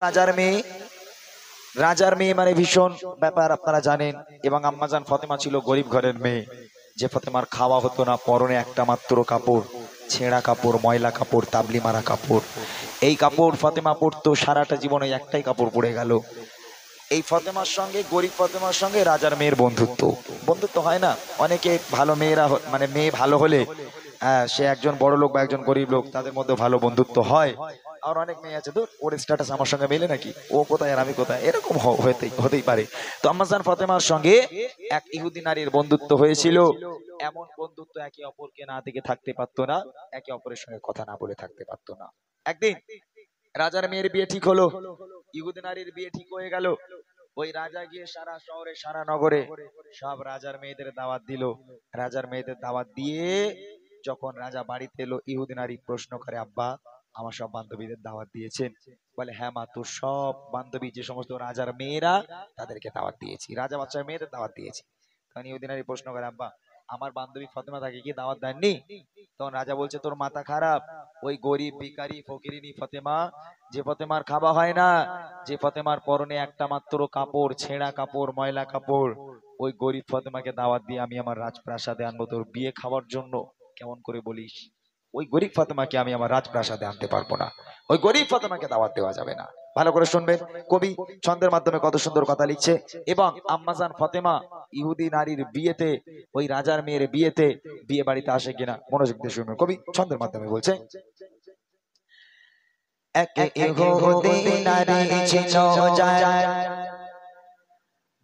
রাজার মেয়ে মানে ভীষণ ব্যাপার আপনারা জানেন। এবং আম্মাজান ফাতেমা ছিল গরিব ঘরের মেয়ে, যে ফাতেমার খাওয়া হতো না, পরনে একটা মাত্র কাপড়, ছেঁড়া কাপড়, ময়লা কাপড়, তাবলি মারা কাপড়। এই কাপড় ফাতেমা পরতো সারাটা জীবনে, একটাই কাপড় পরে গেল। এই ফাতেমার সঙ্গে, গরিব ফাতেমার সঙ্গে রাজার মেয়ের বন্ধুত্ব। বন্ধুত্ব হয় না, অনেকে ভালো মেয়েরা মানে মেয়ে ভালো হলে সে একজন বড় লোক বা একজন গরিব লোক, তাদের মধ্যে ভালো বন্ধুত্ব হয়। আর অনেক মেয়ে আছে তো ওর স্ট্যাটাস আমার সঙ্গে মেলে নাকি, ও কোথায় আর আমি কোথায়, এরকম হতেই পারে। তো আম্মাজান ফাতেমার সঙ্গে এক ইহুদি নারীর বন্ধুত্ব হয়েছিল। এমন বন্ধুত্ব একে অপরকে না দেখে থাকতে পারতো না, একে অপরের সঙ্গে কথা না বলে থাকতে পারতো না। একদিন রাজার মেয়ের বিয়ে ঠিক হলো, ইহুদি নারীর বিয়ে ঠিক হয়ে গেল। ওই রাজা গিয়ে সারা শহরে সারা নগরে সব রাজার মেয়েদের দাওয়াত দিল। রাজার মেয়েদের দাওয়াত দিয়ে যখন রাজা বাড়িতে এলো, ইহুদি নারী প্রশ্ন করে, আব্বা আমার সব বান্ধবীদের দাওয়াত দিয়েছেন? বলে, হ্যাঁ মা, তোর সব বান্ধবী যে সমস্ত রাজার মেয়েরা, তাদেরকে দাওয়াত দিয়েছি, রাজা বাচ্চার মেয়েদের দাওয়াত দিয়েছি। তখন ইহুদি নারী প্রশ্ন করে, আব্বা আমার বান্ধবী ফাতেমা, তাকে কি দাওয়াত দেননি? তখন রাজা বলছে, তোর মাথা খারাপ, ওই গরিব ভিখারি ফকিরিনী ফাতেমা, যে ফাতেমার খাওয়া হয় না, যে ফাতেমার পরনে একটা মাত্র কাপড়, ছেঁড়া কাপড়, ময়লা কাপড়, ওই গরিব ফাতেমাকে দাওয়াত দিয়ে আমি আমার রাজপ্রাসাদে আনবো তোর বিয়ে খাওয়ার জন্য? কেমন করে বলিস? ওই গরিব ফাতেমাকে আমি আমার রাজপ্রাসাদে আনতে পারবো না, ওই গরিব ফাতেমাকে দাওয়াত দেওয়া যাবে না। ভালো করে শুনবেন, কবি ছন্দের মাধ্যমে কত সুন্দর কথা লিখছে। এবং আম্মাজান ফাতেমা ইহুদি নারীর বিয়েতে, ওই রাজার মেয়ের বিয়েতে, বিয়ে বাড়িতে আসে কিনা মনোযোগ দিয়ে শুনবেন, কবি ছন্দের মাধ্যমে বলছে। এক ইহুদি নারী ছিল যার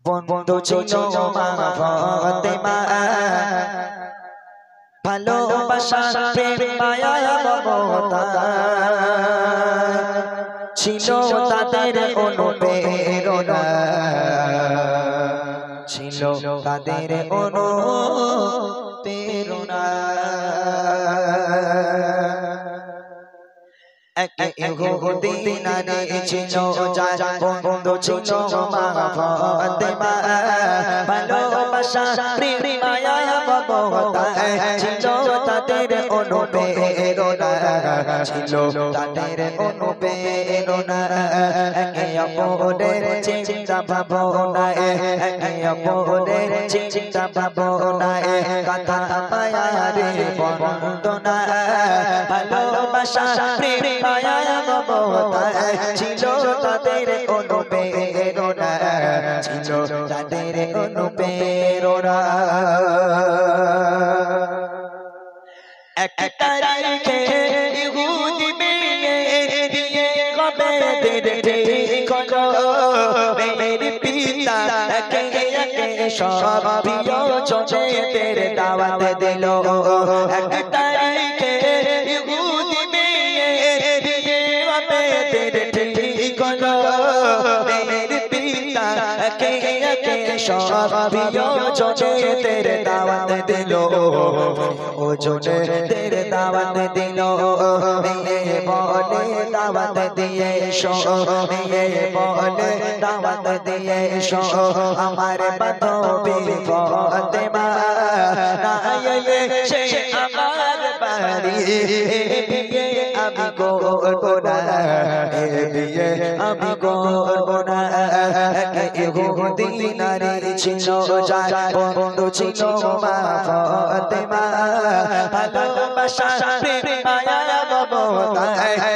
বন্ধু ছিল মা ফাতেমা, ভালোবাসা প্রেম মায়া মমতা ছিল তাদের অনুপ্রেরণা, ছিল তাদের অনুপ্রেরণা। এক ইহুদি নারী ছিল যার বন্ধু ছিল মা ফাতেমা, ভালোবাসা প্রেম মায়া মমতা ছিল তাদের অনুপ্রেরণা, ছিল তাদের অনুপ্রেরণা। একে অপরের চিন্তা ভাবনায়, একে অপরের চিন্তা ভাবনায়, কথা মায়ারে বন্দনা, ভালোবাসা প্রেম মায়া মমতা ছিল তাদের অনুপ্রেরণা, ছিল তাদের অনুপ্রেরণা। এক তারিখে ইহুদি মেয়ের বিয়ে হবে, ঠিক হলো। মেয়ের পিতা একে একে সব প্রিয়জনেদের দাওয়াত দিল। এক তারিখে ইহুদি মেয়ের বিয়ে হবে, ঠিক হলো। মেয়ের পিতা একে একে সব প্রিয়জনেদের দাওয়াত দিল, ও জনেদের দাওয়াত দিল। মেয়ে বলে দাওয়াত দিয়ে এসো, মেয়ে বলে দাওয়াত দিয়ে এসো, আমার বান্ধবী ফাতেমা না এলে সে আমার বাড়ি, বিয়ে আমি করব না, বিয়ে আমি করব না। ইহুদি নারী ছিল যার বন্ধু ছিল মা ফাতেমা, ভালোবাসা প্রেম মায়া মমতা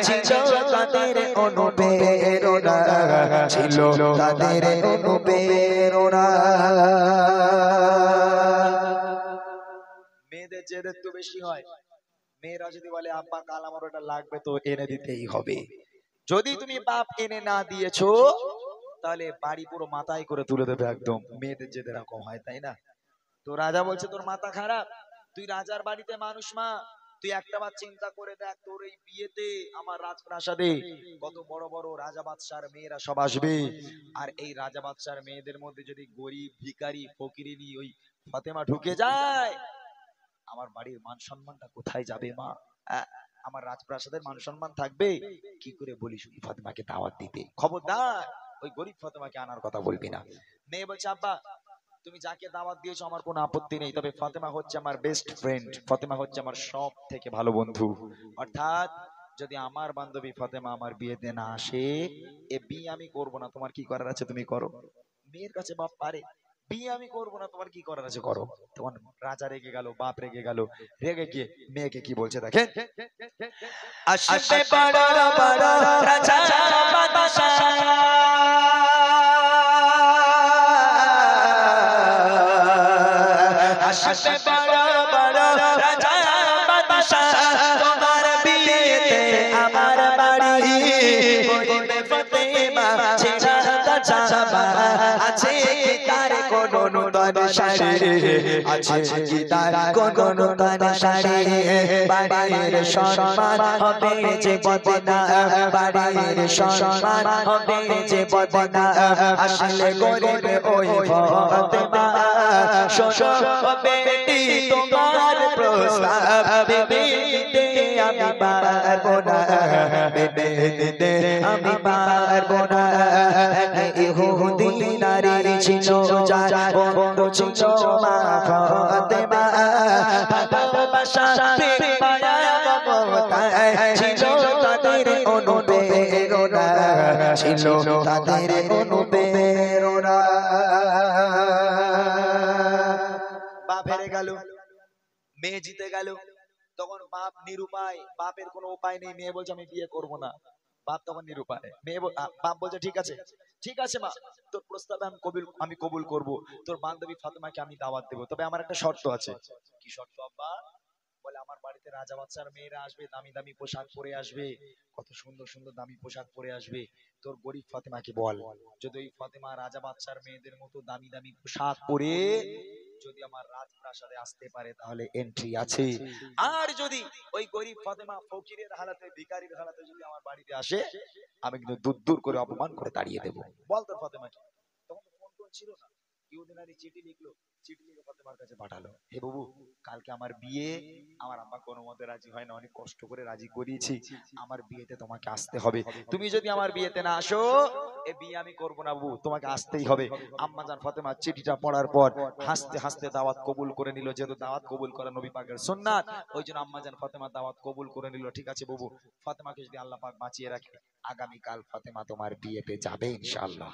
ছিল তাদের অনুপ্রেরণা, ছিল তাদের অনুপ্রেরণা। মেয়েদের জেদ একটু বেশি হয়। মেয়েরা যদি বলে, আব্বা কাল আমার ওটা লাগবে, তো এনে দিতেই হবে। যদি তুমি বাপ এনে না দিয়েছো, তাহলে বাড়ি পুরো মাথায় করে তুলে দেবে একদম। মেয়েদের জেদ এরকম হয়, তাই না? তো রাজা বলছে, তোর মাথা খারাপ, তুই রাজার বাড়িতে মানুষ মা, তুই একটাবার চিন্তা করে দেখ, তোর এই বিয়েতে আমার রাজপ্রাসাদে কত বড় বড় রাজা বাদশার মেয়েরা সব আসবে। আর এই রাজা বাদশার মেয়েদের মধ্যে যদি গরিব ভিখারি ফকিরিনী ওই ফাতেমা ঢুকে যায়, আমার বাড়ির মান সম্মানটা কোথায় যাবে মা? আমার রাজপ্রাসাদের মান সম্মান থাকবে কি করে? বলিস ওই ফাতেমাকে দাওয়াত দিতে, খবরদার ওই গরিব ফাতেমাকে আনার কথা বলবি না। মেয়ে বলছে, আব্বা তুমি যাকে দাওয়াত দিয়েছো আমার কোনো আপত্তি নেই, তবে ফাতেমা হচ্ছে আমার বেস্ট ফ্রেন্ড, ফাতেমা হচ্ছে আমার সব থেকে ভালো বন্ধু। অর্থাৎ যদি আমার বান্ধবী ফাতেমা আমার বিয়েতে না আসে, এ বিয়ে আমি করবো না। তোমার কি করার আছে তুমি করো। মেয়ের কাছে বাপ পারে, বিয়ে আমি করবো না, তোমার কি করার আছে করো। তখন রাজা রেগে গেল, বাপ রেগে গেল, রেগে গিয়ে মেয়েকে কি বলছে দেখেন, আসবে বড় বড় রাজা বাদশাহ, আসবে বড় বড় রাজা বাদশাহ, তোমার বিয়েতে আমার বাড়ি বলবে ফাতেমা ছেড়া যাবা, আছে কি তার কোনো নূতন শাড়ি, আছে কি তার কোনো নূতন শাড়ি, বাড়ির সম্মান হবে যে বদনাম, বাড়ির সম্মান হবে যে বদনাম, আসলে গরিব ওই ফাতেমা, শোনো বেটি তোমার প্রস্তাব, বেটি আমি পারবো না, বেটি আমি পারবো না। ইহুদি নারী ছিল যার বন্ধ ছিল মা ফাতেমা, ভালোবাসা প্রেম মায়া মমতায় ছিল তাদের অনুপ্রেরণা, ছিল তাদের অনুপ্রেরণা। বাপ হেরে গেল, মেয়ে জিতে গেল, তখন বাপ নিরুপায়, বাপের কোনো উপায় নেই, মেয়ে বলছে আমি বিয়ে করবো না। বাপ তখন নিরুপায়, মেয়ে বাপ বলছে ঠিক আছে, ঠিক আছে মা, তোর প্রস্তাবে আমি কবুল করব, তোর বান্ধবী ফাতেমাকে আমি দাওয়াত দেবো, তবে আমার একটা শর্ত আছে। কি শর্ত আব্বা? বলে আমার বাড়িতে রাজা বাচ্চার মেয়েরা আসবে, দামি দামি পোশাক পরে আসবে, কত সুন্দর সুন্দর দামি পোশাক পরে আসবে, তোর গরিব ফাতেমাকে বল যদি ওই ফাতেমা রাজা বাচ্চার মেয়েদের মতো দামি দামি পোশাক পরে যদি আমার রাজপ্রাসাদে আসতে পারে তাহলে এন্ট্রি আছে, আর যদি ওই গরিব ফাতেমা ফকিরের হালাতে ভিখারির হালাতে যদি আমার বাড়িতে আসে, আমি কিন্তু দূর দূর করে অপমান করে তাড়িয়ে দেবো। বল তোর ফাতেমাকে। তখন তো ফোন টোন ছিল না, ইহুদিনারি চিঠি লিখলো, চিঠি লিখে ফাতেমার কাছে পাঠালো, হে বাবু কালকে আমার বিয়ে, আমার আম্মা কোনো মতে রাজি হয় না, অনেক কষ্ট করে রাজি করিয়েছি, আমার বিয়েতে তোমাকে আসতে হবে, তুমি যদি আমার বিয়েতে না আসো এ বিয়ে আমি করবো না বাবু, তোমাকে আসতেই হবে। আম্মা জান ফাতেমা চিঠিটা পড়ার পর হাসতে হাসতে দাওয়াত কবুল করে নিল, যেহেতু দাওয়াত কবুল করা নবী পাকের সুন্নাত, ওই জন্য আম্মা জান ফাতেমা দাওয়াত কবুল করে নিল। ঠিক আছে বাবু, ফাতেমাকে যদি আল্লাহ পাক বাঁচিয়ে রাখে, আগামী কাল ফাতেমা তোমার বিয়েতে যাবে ইনশাআল্লাহ।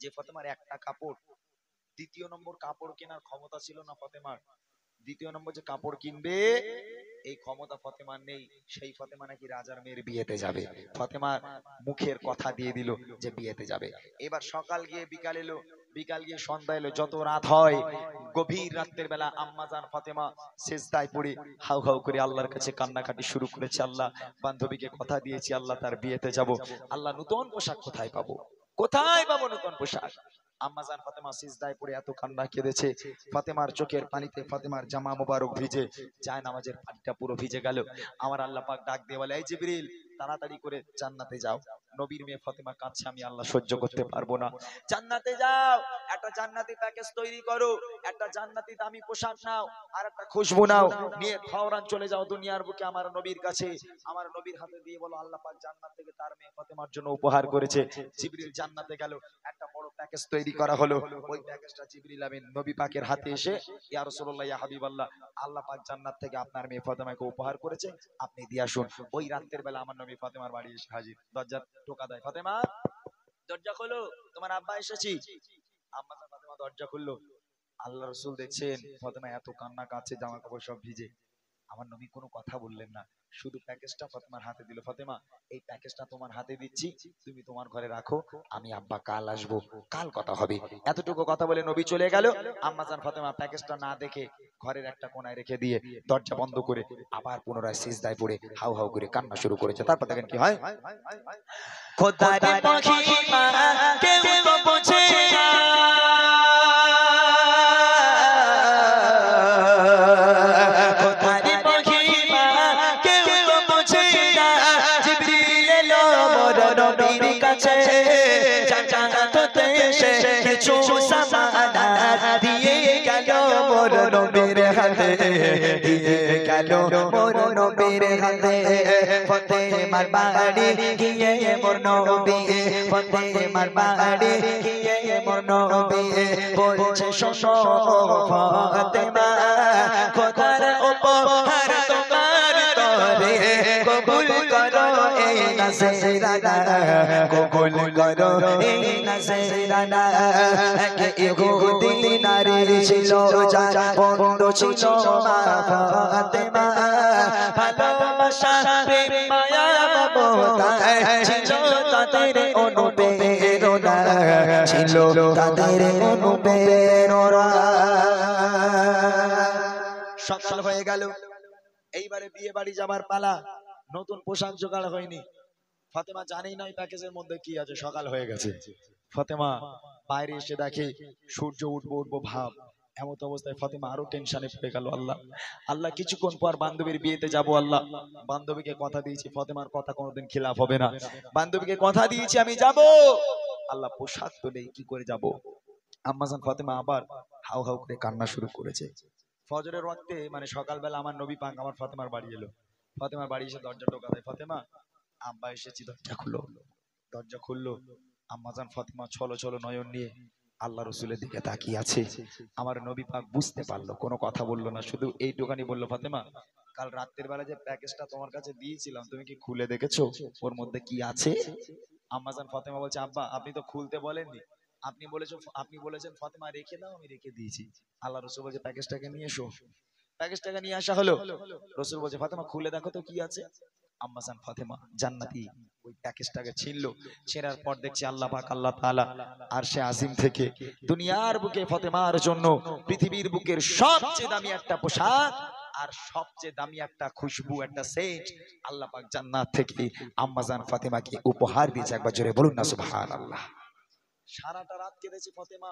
যে ফাতেমার একটা কাপড়, দ্বিতীয় নম্বর কাপড় কেনার ক্ষমতা ছিল না ফাতেমার, দ্বিতীয় নম্বর যে কাপড় কিনবে এই ক্ষমতা ফাতেমার নেই, সেই ফাতেমা নাকি রাজার মেয়ের বিয়েতে যাবে। ফাতেমার মুখের কথা দিয়ে দিল যে বিয়েতে যাবে। এবার সকাল গিয়ে বিকাল এলো, বিকাল গিয়ে সন্ধ্যা এলো, যত রাত হয় গভীর রাতের বেলা আম্মা জান ফাতেমা সেজদায় পড়ে হাউ হাউ করে আল্লাহর কাছে কান্নাকাটি শুরু করেছে, আল্লাহ বান্ধবীকে কথা দিয়েছি, আল্লাহ তার বিয়েতে যাব, আল্লাহ নতুন পোশাক কোথায় পাবো, কোথায় পাবো নতুন পোশাক। আম্মা জান ফাতেমা সিজদায় পড়ে এত কান্না কেঁদেছে, ফাতেমার চোখের পানিতে ফাতেমার জামা মোবারক ভিজে, যায় নামাজের পানিটা পুরো ভিজে গেল। আমার আল্লাহ পাক ডাক দিয়ে বলে, এই জিবরিল তাড়াতাড়ি করে জান্নাতে যাও, নবীর মেয়ে ফাতেমা কাঁদছে, আমি আল্লাহ সহ্য করতে পারবো না, জান্নাতে যাও, একটা জান্নাতি প্যাকেজ তৈরি করো, একটা জান্নাতি দামি পোশাক নাও, আর একটা খুশবু নাও, নিয়ে ফওরান চলে যাও দুনিয়ার বুকে আমার নবীর কাছে, আমার নবীর হাতে দিয়ে বলো আল্লাহ পাক জান্নাত থেকে তার মেয়ে ফাতেমার জন্য উপহার করেছে। জিবরিল জান্নাতে গেল, একটা বড় প্যাকেজ তৈরি করা হলো, ওই প্যাকেজটা জিবরিল আমিন নবী পাকের হাতে এসে, ইয়া রাসূলুল্লাহ ইয়া হাবিবাল্লাহ, আল্লাহ পাক জান্নাত থেকে আপনার মেয়ে ফাতেমাকে উপহার করেছে, আপনি দিয়ে আসুন। ওই রাতের বেলা আমার নবী ফাতেমার বাড়ি এসে হাজির, দরজা টোকা দেয়, ফাতেমা দরজা খোলো, তোমার আব্বা এসেছি। আম্মা জান ফাতেমা দরজা খুললো, আল্লাহ রাসূল দেখছেন ফাতেমা এত কান্না কাঁদছে, জামা কাপড় সব ভিজে, আমার নবী কোনো কথা বললেন না, শুধু প্যাকেজটা ফাতেমার হাতে দিল, ফাতেমা এই প্যাকেজটা তোমার হাতে দিচ্ছি, তুমি তোমার ঘরে রাখো, আমি আব্বা কাল আসবো, কাল কথা হবে। এতটুকু কথা বলে নবী চলে গেল। আম্মা জান ফাতেমা প্যাকেজটা না দেখে ঘরের একটা কোণায় রেখে দিয়ে দরজা বন্ধ করে আবার পুনরায় সিজদায় পড়ে হাউ হাউ করে কান্না শুরু করেছে। তারপর দেখেন কি হয়, খোদারে মহিমা কেউ তো বোঝে না, কিছু সামানা দিয়ে গেল মোর নবীর হাতে, দিয়ে গেল মোর নবীর হাতে, ফাতেমার বাড়ি গিয়ে মোর নবী, ফাতেমার বাড়ি গিয়ে মোর নবী বলছে শোনো ফাতেমা, খোদার উপহার তোমার তরে কবুল করে নাসেরানা কবুল করো এই নাসেরানা কে ইহুদি নারী ছিল যার বন্ধ ছিল মা ফাতেমা ভালোবাসা প্রেম মায়া মমতা ছিল তাদের অনুপ্রেরণা ছিল তাদের অনুপ্রেরণা সকাল হয়ে গেল এইবারে বিয়ে বাড়ি যাবার পালা নতুন পোশাক জোগাড় হয়নি ফাতেমা জানেই না এই প্যাকেজের মধ্যে কি আছে সকাল হয়ে গেছে ফাতেমা বাইরে এসে দেখে সূর্য উঠবো উঠবো ভাব এমন অবস্থায় ফাতেমা আরো টেনশনে পড়ে গেল আল্লাহ আল্লাহ কিছুক্ষণ পর বান্ধবীর বিয়েতে যাব আল্লাহ বান্ধবীকে কথা দিয়েছি ফাতেমার কথা কোনোদিন খিলাফ হবে না বান্ধবীকে কথা দিয়েছি আমি যাব আল্লাহ পোশাক তো নেই কি করে যাব আম্মাজান ফাতেমা আবার হাউ হাউ করে কান্না শুরু করেছে ফজরের ওয়াক্তে মানে সকালবেলা আমার নবী পাক আমার ফাতেমার বাড়ি এলো ফাতেমার বাড়ি এসে দরজা টোকা দেয় ফাতেমা আব্বা এসেছি দরজা খুললো আম্মাজান ফাতেমা ছলো ছলো নয়ন নিয়ে আল্লাহ রসুলের দিকে তাকিয়ে আছে আমার নবী পাক বুঝতে পারলো কোনো কথা বললো না শুধু এইটুখানি বললো ফাতেমা কাল রাতের বেলা যে প্যাকেজটা তোমার কাছে দিয়েছিলাম তুমি কি খুলে দেখেছো ওর মধ্যে কি আছে আম্মাজান ফাতেমা বলছে আব্বা আপনি তো খুলতে বলেননি আপনি বলেছেন ফাতেমা রেখে দাও আমি রেখে দিয়েছি আল্লাহ রসুল বলছে প্যাকেজটাকে নিয়ে এসো প্যাকেজটাকে নিয়ে আসা হলো রসুল বলছে ফাতেমা খুলে দেখো তো কি আছে আম্মাজান ফাতেমা জান্নাতি ওই প্যাকেজটাকে ছিনলো ছেঁড়ার পর দেখছি আল্লাহ পাক আল্লাহ তাআলা আরশে আজিম থেকে দুনিয়ার বুকে ফাতেমার জন্য পৃথিবীর বুকের সবচেয়ে দামি একটা পোশাক আর সবচেয়ে দামি একটা খুশবু একটা সেন্ট আল্লাহ পাক জান্নাত থেকে আম্মাজান ফাতেমাকে উপহার দিয়েছে একবার জোরে বলুন না সুবহানাল্লাহ সারাটা রাত কেঁদেছে ফাতেমা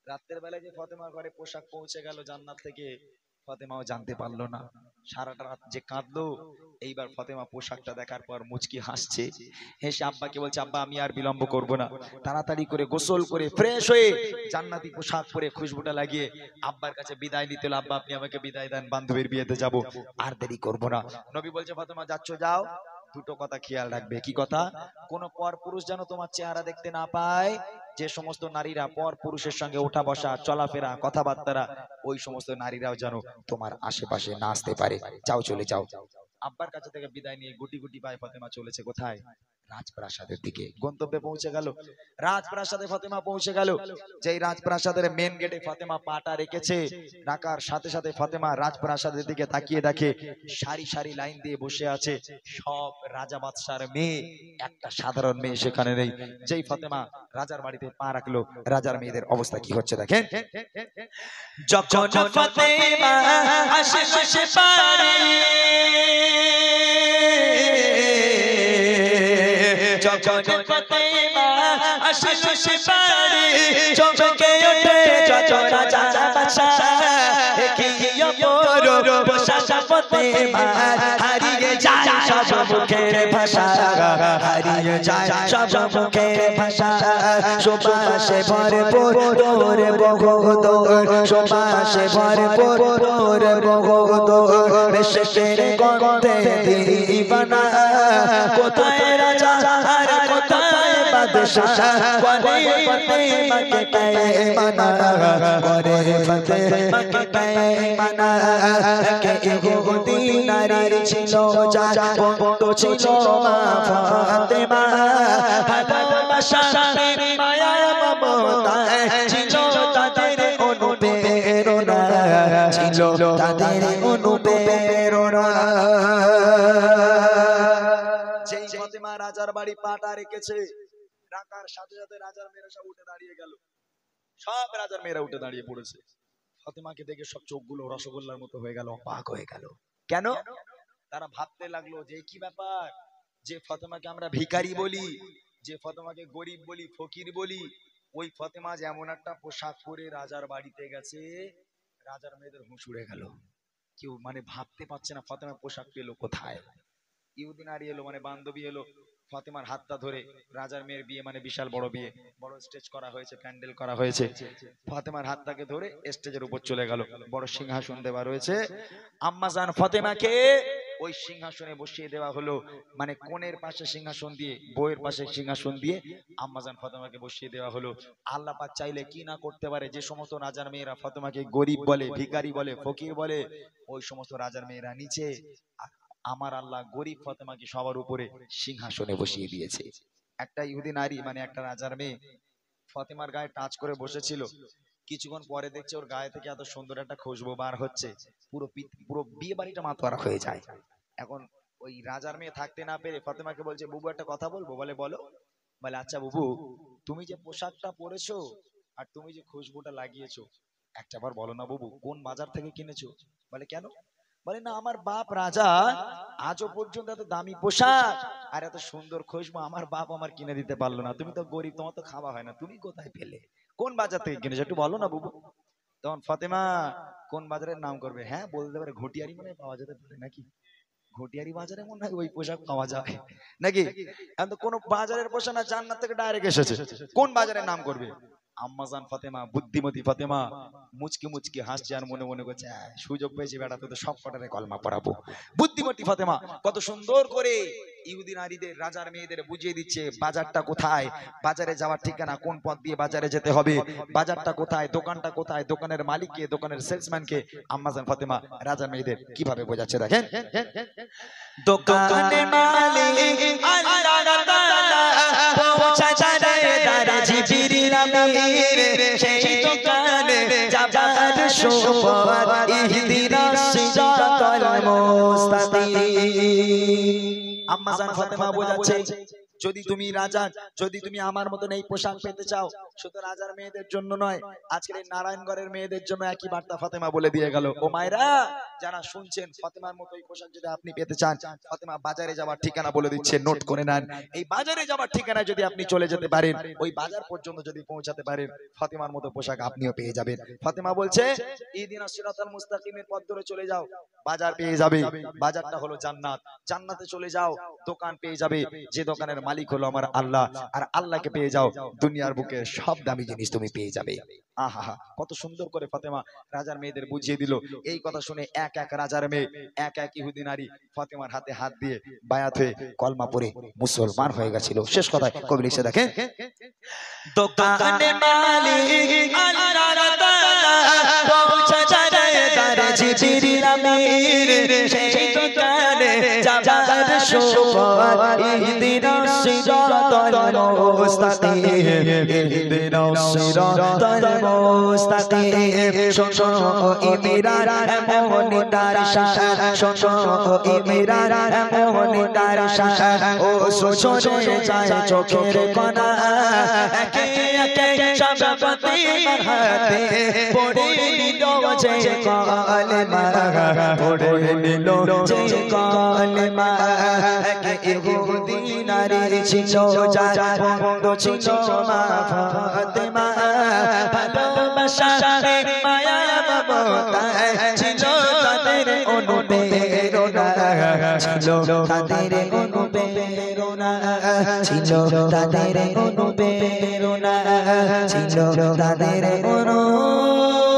রাতের বেলায় যে ফাতেমার ঘরে পোশাক পৌঁছে গেল জান্নাত থেকে ফাতেমাও জানতে পারলো না সারাটা রাত যে কাঁদলো এইবার ফাতেমা পোশাকটা দেখার পর মুচকি হাসছে হেসে আব্বাকে বলছে আব্বা আমি আর বিলম্ব করব না তাড়াতাড়ি করে গোসল করে ফ্রেশ হয়ে জান্নাতি পোশাক পরে খুশবুটা লাগিয়ে আব্বার কাছে বিদায় নিতে হলো আব্বা আপনি আমাকে বিদায় দেন বান্ধবীর বিয়েতে যাব আর দেরি করব না নবী বলছে ফাতেমা যাচ্ছ যাও দুটো কথা খেয়াল রাখবে কি কথা কোন পর পুরুষ যেন তোমার চেহারা দেখতে না পায় যে সমস্ত নারীরা পর পুরুষের সঙ্গে ওঠা বসা চলাফেরা কথাবার্তা ওই সমস্ত নারীরাও যেন তোমার আশেপাশে না আসতে পারে যাও চলে যাও আব্বার কাছে থেকে বিদায় নিয়ে গুটি গুটি পায়ে ফাতেমা চলেছে কোথায় রাজপ্রাসাদের দিকে গন্তব্যে পৌঁছে গেল রাজপ্রাসাদে ফাতেমা পৌঁছে গেল যেই রাজপ্রাসাদের মেন গেটে ফাতেমা পাটা রেখেছে রাখার সাথে সাথে ফাতেমা রাজপ্রাসাদের দিকে তাকিয়ে দেখে সারি সারি লাইন দিয়ে বসে আছে সব রাজা বাদশার মেয়ে একটা সাধারণ মেয়ে সেখানে নেই যেই ফাতেমা রাজার বাড়িতে পা রাখলো রাজার মেয়েদের অবস্থা কি হচ্ছে দেখেন যখন ফাতেমা আশেপাশে পারে যখন ফাতেমা আশেপাশে পারে চমকে ওঠে যত রাজা বাদশা কি অপরূপ পোশাক ফাতেমা হারিয়ে যায় সব মুখের ভাষা হারিয়ে যায় সব মুখের ভাষা সুবাসে ভরপুর তোর বগদর সুবাসে ভরপুর তোর বগদর বেশের গন্ধে দিবানা কোথায় রাজা আর কোথায় বাদশা করে ফাতেমাকে পেমানা করে ফাতেমাকে পেমানা কে ইহুদি নারী ছিল যা বন্ধ ছিল মা ফাতেমা ভালোবাসা মায়া মমতা ছিল তাদের অনুপ্রেরণা ছিল তাদের অনুপ্রেরণা যেই ফাতেমা রাজার বাড়ি পাটা রেখেছে রাখার সাথে সাথে রাজার মেয়েরা সব উঠে দাঁড়িয়ে গেল সব রাজার মেয়েরা উঠে দাঁড়িয়ে পড়েছে ফাতেমাকে দেখে সব চোখগুলো রসগোল্লার মতো হয়ে গেল অবাক হয়ে গেল কেন তারা ভাবতে লাগলো যে কি ব্যাপার যে ফাতেমাকে আমরা ভিখারি বলি যে ফাতেমাকে গরিব বলি ফকির বলি ওই ফাতেমা যেমন একটা পোশাক পরে রাজার বাড়িতে গেছে রাজার মেয়েদের হুঁশ উড়ে গেল কেউ মানে ভাবতে পারছে না ফাতেমা পোশাক পেলো কোথায় ইহুদি নারী এলো মানে বান্ধবী এলো ফাতেমার হাতটা ধরে রাজার মেয়ের বিয়ে মানে বিশাল বড় বিয়ে বড় স্টেজ করা হয়েছে প্যান্ডেল করা হয়েছে ফাতেমার হাতটাকে ধরে স্টেজের উপর চলে গেল বড় সিংহাসন দেওয়া রয়েছে আম্মাজান ফাতেমাকে ওই সিংহাসনে বসিয়ে দেওয়া হলো মানে কোণের পাশে সিংহাসন দিয়ে বউয়ের পাশে সিংহাসন দিয়ে আম্মাজান ফাতেমাকে বসিয়ে দেওয়া হলো আল্লাহ পাক চাইলে কি না করতে পারে যে সমস্ত রাজার মেয়েরা ফাতেমাকে গরিব বলে ভিখারি বলে ফকির বলে ওই সমস্ত রাজার মেয়েরা নিচে আমার আল্লাহ গরিব ফাতেমাকে সবার উপরে সিংহাসনে বসিয়ে দিয়েছে। একটা ইহুদি নারী মানে একটা রাজার মেয়ে ফাতেমার গায়ে টাচ করে বসেছিল, কিছুক্ষণ পরে দেখছে ওর গায়ে থেকে এত সুন্দর একটা খুশবু বার হচ্ছে, পুরো পুরো বিয়ে বাড়িটা মাতোয়ারা হয়ে যায়। এখন ওই রাজার মেয়ে থাকতে না পেরে ফাতেমাকে বলছে, বুবু একটা কথা বলবো? বলে বলো। বলে আচ্ছা বুবু, তুমি যে পোশাকটা পরেছো আর তুমি যে খুশবুটা লাগিয়েছো, একটা বার বলো না বুবু, কোন বাজার থেকে কিনেছো? বলে কেন? বলে না, আমার বাপ রাজা, আজও পর্যন্ত এত দামি পোশাক আর এত সুন্দর খুশবু আমার বাপ আমার কিনে দিতে পারলো না। তুমি তো গরিব, তোমার তো খাওয়া হয় না, তুমি কোথায় পেলে? কোন বাজার থেকে কিনেছো একটু বলো না বুবু। তখন ফাতেমা কোন বাজারের নাম করবে? হ্যাঁ বলতে পারে, ঘটিয়ারি মনে হয় পাওয়া যেতে পারে নাকি, ঘটিয়ারি বাজারে মনে হয় ওই পোশাক পাওয়া যায় নাকি। এখন তো কোনো বাজারের পোশাক না, জান্নাত থেকে ডাইরেক্ট এসেছে, কোন বাজারের নাম করবে? আম্মাজান ফাতেমা, বুদ্ধিমতী ফাতেমা মুচকি মুচকি হাসছে আর মনে মনে করছে, সুযোগ পেয়েছি বেটা, তোদের সব কটারে কলমা পড়াবো। বুদ্ধিমতী ফাতেমা কত সুন্দর করে ইহুদি নারীদের, রাজার মেয়েদের বুঝিয়ে দিচ্ছে বাজারটা কোথায়, বাজারে যাওয়ার ঠিকানা, কোন পথ দিয়ে বাজারে যেতে হবে, বাজারটা কোথায়, দোকানটা কোথায়, দোকানের মালিককে, দোকানের সেলসম্যানকে আম্মাজান ফাতেমা রাজার মেয়েদের কিভাবে বোঝাচ্ছে দেখেন। দোকানের মালিক আল্লাহ তাআলা পৌঁছায় দারাজি জিবরিল আমির, সেই দোকানে যাবার সময় ইহদিনাস সিরাতাল মুস্তাকিম। আম্মাজান ফাতেমা বোঝাচ্ছে, যদি তুমি রাজা, যদি তুমি আমার মতন এই পোশাক পেতে চাও, শুধু রাজার মেয়েদের জন্য নয়, আজকের এই নারায়ণগড়ের মেয়েদের জন্য একই বার্তা ফাতেমা বলে দিয়ে গেল। ও মায়েরা যারা শুনছেন, ফাতেমার মতো এই পোশাক যদি আপনি পেতে চান, ফাতেমা বাজারে যাওয়ার ঠিকানা বলে দিচ্ছে, নোট করে নেন। এই বাজারে যাওয়ার ঠিকানা যদি আপনি চলে যেতে পারেন, ওই বাজার পর্যন্ত যদি পৌঁছাতে পারেন, ফাতেমার মতো পোশাক আপনিও পেয়ে যাবেন। ফাতেমা বলছে, ইহদিনাস সিরাতাল মুস্তাকিমের পথ ধরে চলে যাও, বাজার পেয়ে যাবে। বাজারটা হলো জান্নাত, জান্নাতে চলে যাও, দোকান পেয়ে যাবে, যে দোকানের মালিক হলো আমার আল্লাহ, আর আল্লাহকে পেয়ে যাও, দুনিয়ার বুকে সব দামি জিনিস তুমি পেয়ে যাবে। আহা, কত সুন্দর করে ফাতেমা রাজার মেয়েদের বুঝিয়ে দিল। এই কথা শুনে এক এক রাজার মেয়ে, এক এক ইহুদি নারী ফাতেমার হাতে হাত দিয়ে বায়াত হয়ে কলমা পড়ে মুসলমান হয়ে গেছিল। শেষ কথায় কবি লিখে দেখেন, দোকানের মালিক আল্লাহ তাআলা পৌঁছায় দারাজি জিবরিল আমির, সেই দোকানে যাবার সময় ইহদিনাস সিরাতাল মুস্তাকিম, ইহদিনাস সিরাতাল মুস্তাকিম। শোনো ইমরান এমন তার শান, শোনো ইমরান এমন তার শান, ও সোজে যায় চোখের কোনা, একে একে সব ফাতেমার হাতে পড়ে নিল যে কলমা, পড়ে নিল যে কলমা। এক ইহুদি নারী ছিল যার বন্ধ ছিল মা ফাতেমা, ভালোবাসা মায়া মমতা ছিল তাদের অনুপ্রেরণা, ছিল তাদের অনুপ্রেরণা, ছিল তাদের অনুপ্রেরণা, ছিল তাদের অনুপ্রেরণা।